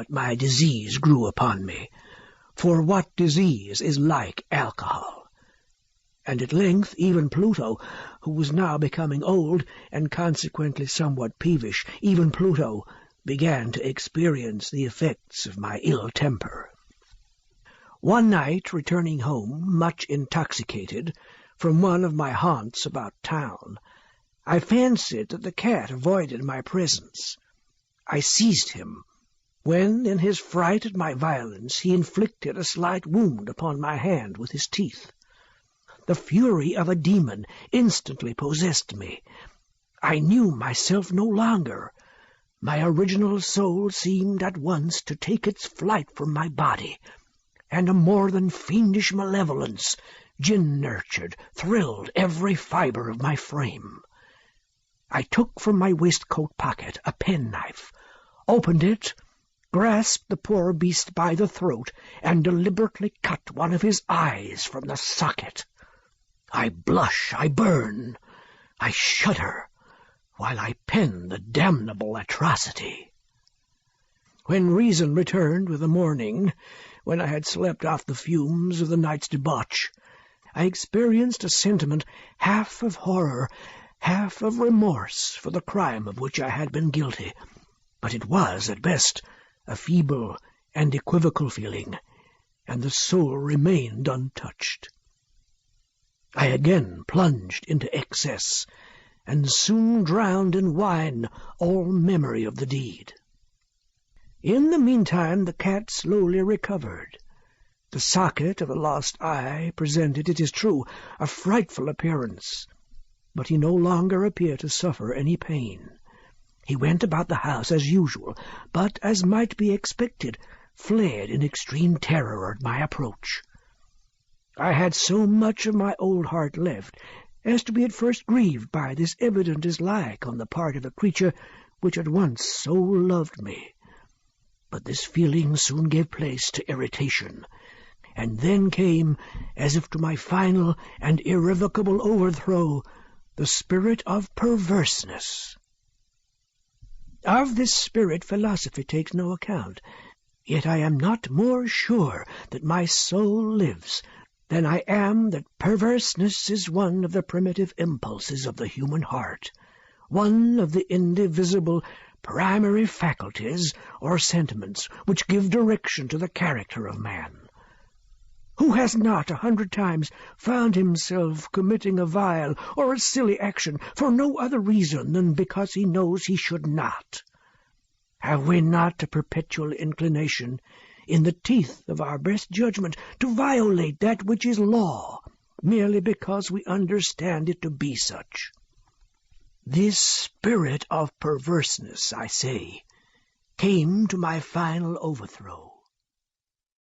but my disease grew upon me. For what disease is like alcohol? And at length even Pluto, who was now becoming old and consequently somewhat peevish, even Pluto began to experience the effects of my ill temper. One night, returning home, much intoxicated, from one of my haunts about town, I fancied that the cat avoided my presence. I seized him, when, in his fright at my violence, he inflicted a slight wound upon my hand with his teeth. The fury of a demon instantly possessed me. I knew myself no longer. My original soul seemed at once to take its flight from my body, and a more than fiendish malevolence, gin-nurtured, thrilled every fibre of my frame. I took from my waistcoat pocket a penknife, opened it, grasped the poor beast by the throat, and deliberately cut one of his eyes from the socket. I blush, I burn, I shudder, while I pen the damnable atrocity. When reason returned with the morning, when I had slept off the fumes of the night's debauch, I experienced a sentiment half of horror, half of remorse for the crime of which I had been guilty, but it was, at best, a feeble and equivocal feeling, and the soul remained untouched. I again plunged into excess, and soon drowned in wine all memory of the deed. In the meantime the cat slowly recovered. The socket of the lost eye presented, it is true, a frightful appearance, but he no longer appeared to suffer any pain. He went about the house as usual, but, as might be expected, fled in extreme terror at my approach. I had so much of my old heart left as to be at first grieved by this evident dislike on the part of a creature which had once so loved me. But this feeling soon gave place to irritation, and then came, as if to my final and irrevocable overthrow, the spirit of perverseness. Of this spirit philosophy takes no account, yet I am not more sure that my soul lives than I am that perverseness is one of the primitive impulses of the human heart, one of the indivisible primary faculties or sentiments which give direction to the character of man. Who has not 100 times found himself committing a vile or a silly action for no other reason than because he knows he should not? Have we not a perpetual inclination, in the teeth of our best judgment, to violate that which is law, merely because we understand it to be such? This spirit of perverseness, I say, came to my final overthrow.